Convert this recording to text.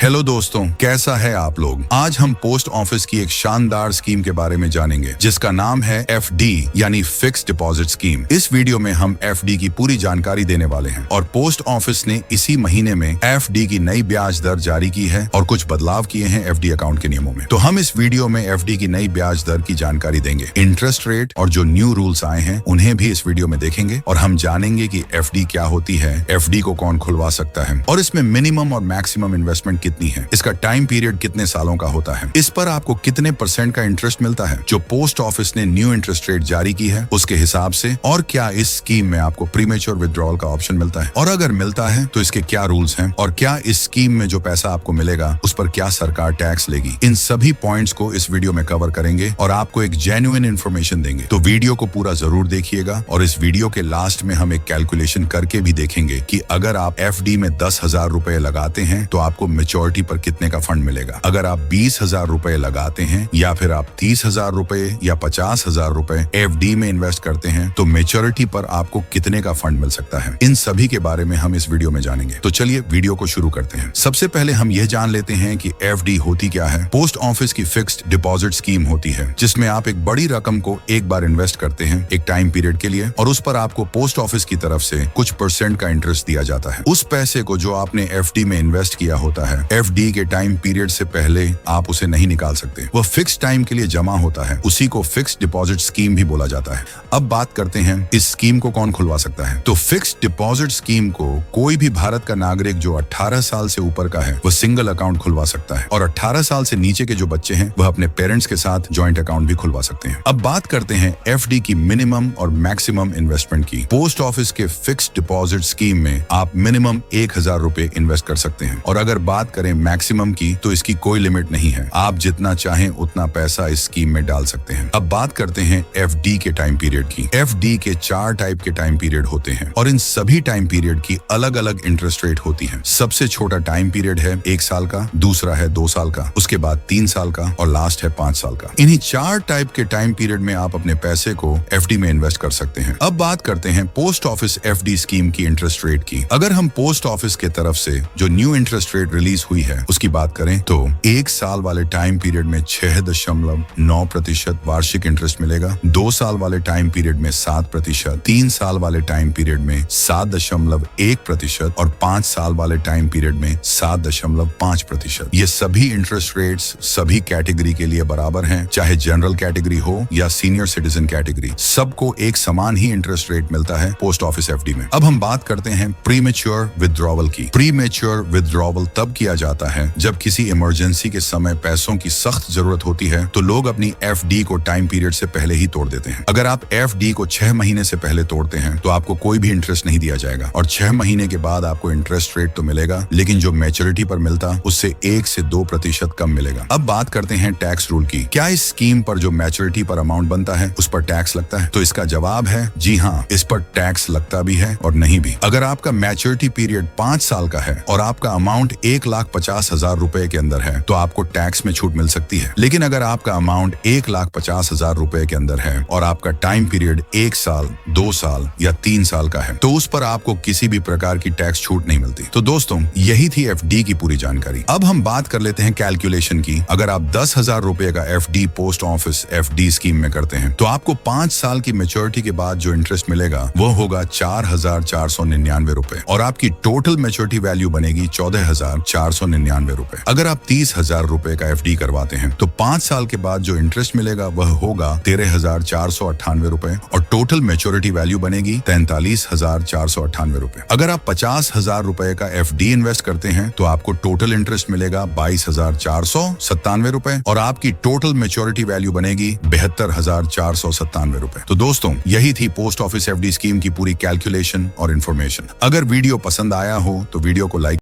Hello दोस्तों, कैसा है आप लोग। आज हम पोस्ट ऑफिस की एक शानदार स्कीम के बारे में जानेंगे जिसका नाम है FD यानी फिक्स्ड डिपॉजिट स्कीम। इस वीडियो में हम FD की पूरी जानकारी देने वाले हैं और पोस्ट ऑफिस ने इसी महीने में FD की नई ब्याज दर जारी की है और कुछ बदलाव किए हैं FD अकाउंट के नियमों में। तो हम इस वीडियो में FD की नई ब्याज दर की जानकारी देंगे, इंटरेस्ट रेट और जो न्यू रूल्स आए हैं उन्हें भी इस वीडियो में देखेंगे और हम जानेंगे कि FD क्या होती है, FD को कौन खुलवा सकता है और इसमें मिनिमम और मैक्सिमम इन्वेस्टमेंट कितनी है, इसका टाइम पीरियड कितने सालों का होता है, इस पर आपको कितने % का इंटरेस्ट मिलता है जो पोस्ट ऑफिस ने न्यू इंटरेस्ट रेट जारी की है उसके हिसाब से, और क्या इस स्कीम में आपको प्रीमेच्योर विड्रॉल का ऑप्शन मिलता है और अगर मिलता है तो इसके क्या रूल्स हैं और क्या इस स्कीम में जो पैसा आपको मिलेगा उस पर क्या सरकार टैक्स लेगी। इन सभी पॉइंट्स को इस वीडियो में कवर करेंगे और आपको एक जेन्युइन इन्फॉर्मेशन देंगे, तो वीडियो को पूरा जरूर देखिएगा। और इस वीडियो के लास्ट में हम एक कैलकुलेशन करके भी देखेंगे कि अगर आप FD में 10,000 रुपए लगाते हैं तो आपको मेच्योरिटी पर कितने का फंड मिलेगा। अगर आप 20,000 रुपए लगाते हैं या फिर आप 30,000 रुपए या 50,000 रुपए FD में इन्वेस्ट करते हैं तो मेच्योरिटी पर आपको कितने का फंड मिल सकता है, इन सभी के बारे में हम इस वीडियो में जानेंगे। तो चलिए वीडियो को शुरू करते हैं। सबसे पहले हम यह जान लेते हैं कि FD होती क्या है। पोस्ट ऑफिस की फिक्स्ड डिपॉजिट स्कीम होती है जिसमें आप एक बड़ी रकम को एक बार इन्वेस्ट करते हैं एक टाइम पीरियड के लिए और उस पर आपको पोस्ट ऑफिस की तरफ से कुछ % का इंटरेस्ट दिया जाता है। उस पैसे को जो आपने FD में इन्वेस्ट किया होता है, FD के टाइम पीरियड से पहले आप उसे नहीं निकाल सकते, वह फिक्स टाइम के लिए जमा होता है, उसी को फिक्स्ड डिपॉजिट स्कीम भी बोला जाता है। अब बात करते हैं इस स्कीम को कौन खुलवा सकता है। तो फिक्स्ड डिपॉजिट स्कीम को कोई भी भारत का नागरिक जो 18 साल से ऊपर का है वह सिंगल अकाउंट खुलवा सकता है और 18 साल से नीचे के जो बच्चे हैं वह अपने पेरेंट्स के साथ जॉइंट अकाउंट भी खुलवा सकते हैं। अब बात करते हैं FD की मिनिमम और मैक्सिमम इन्वेस्टमेंट की। पोस्ट ऑफिस के फिक्स्ड डिपॉजिट स्कीम में आप मिनिमम 1,000 रुपए इन्वेस्ट कर सकते हैं और अगर बात करें मैक्सिमम की तो इसकी कोई लिमिट नहीं है, आप जितना चाहें उतना पैसा इस स्कीम में डाल सकते हैं। अब बात करते हैं FD के टाइम पीरियड की। FD के 4 टाइप के टाइम पीरियड होते हैं और इन सभी टाइम पीरियड की अलग अलग इंटरेस्ट रेट होती है। सबसे छोटा टाइम पीरियड है 1 साल का, दूसरा है 2 साल का, उसके बाद 3 साल का और लास्ट है 5 साल का। इन्हीं 4 टाइप के टाइम पीरियड में आप अपने पैसे को FD में इन्वेस्ट कर सकते हैं। अब बात करते हैं पोस्ट ऑफिस FD स्कीम की इंटरेस्ट रेट की। अगर हम पोस्ट ऑफिस के तरफ से जो न्यू इंटरेस्ट रेट रिलीज हुई है उसकी बात करें तो 1 साल वाले टाइम पीरियड में 6.9% वार्षिक इंटरेस्ट मिलेगा, 2 साल वाले टाइम पीरियड में 7%, 3 साल वाले टाइम पीरियड में 7.1% और 5 साल वाले टाइम पीरियड में 7.5%। ये सभी इंटरेस्ट रेट्स सभी कैटेगरी के लिए बराबर हैं, चाहे जनरल कैटेगरी हो या सीनियर सिटीजन कैटेगरी, सबको एक समान ही इंटरेस्ट रेट मिलता है पोस्ट ऑफिस FD में। अब हम बात करते हैं प्रीमेच्योर विड्रॉवल की। प्रीमेच्योर विड्रॉवल तब किया जाता है जब किसी इमरजेंसी के समय पैसों की सख्त जरूरत होती है तो लोग अपनी FD को टाइम पीरियड से पहले ही तोड़ देते हैं। अगर आप FD को 6 महीने से पहले तोड़ते हैं तो आपको कोई भी इंटरेस्ट नहीं दिया जाएगा और 6 महीने के बाद आपको इंटरेस्ट रेट तो मिलेगा लेकिन जो मैच्योरिटी पर मिलता उससे 1 से 2% कम मिलेगा। अब बात करते हैं टैक्स रूल की। क्या इस स्कीम पर जो मैच्योरिटी पर अमाउंट बनता है उस पर टैक्स लगता है? तो इसका जवाब है जी हाँ, इस पर टैक्स लगता भी है और नहीं भी। अगर आपका मैच्योरिटी पीरियड 5 साल का है और आपका अमाउंट 1,50,000 रुपए के अंदर है तो आपको टैक्स में छूट मिल सकती है, लेकिन अगर आपका अमाउंट 1,50,000 रुपए के अंदर है और आपका टाइम पीरियड 1 साल, 2 साल या 3 साल का है तो उस पर आपको किसी भी प्रकार की टैक्स छूट नहीं मिलती। तो दोस्तों यही थी FD की पूरी जानकारी। अब हम बात कर लेते हैं कैलकुलेशन की। अगर आप 10,000 रुपए का FD post office FD scheme में करते हैं तो आपको 5 साल की मेच्योरिटी के बाद जो इंटरेस्ट मिलेगा वो होगा 4,499 रुपए और आपकी टोटल मेच्योरिटी वैल्यू बनेगी 14,499 रुपए। अगर आप 30,000 रुपए का FD करवाते हैं तो 5 साल के बाद जो इंटरेस्ट मिलेगा वह होगा 13,498 रुपए और टोटल मेच्योरिटी वैल्यू बनेगी 43,498 रुपए। अगर आप 50,000 रुपए का FD इन्वेस्ट करते हैं तो आपको टोटल इंटरेस्ट मिलेगा 22,497 रुपए और आपकी टोटल मेच्योरिटी वैल्यू बनेगी 72,497 रुपए। तो दोस्तों यही थी पोस्ट ऑफिस FD स्कीम की पूरी कैलकुलेशन और इन्फॉर्मेशन। अगर वीडियो पसंद आया हो तो वीडियो को लाइक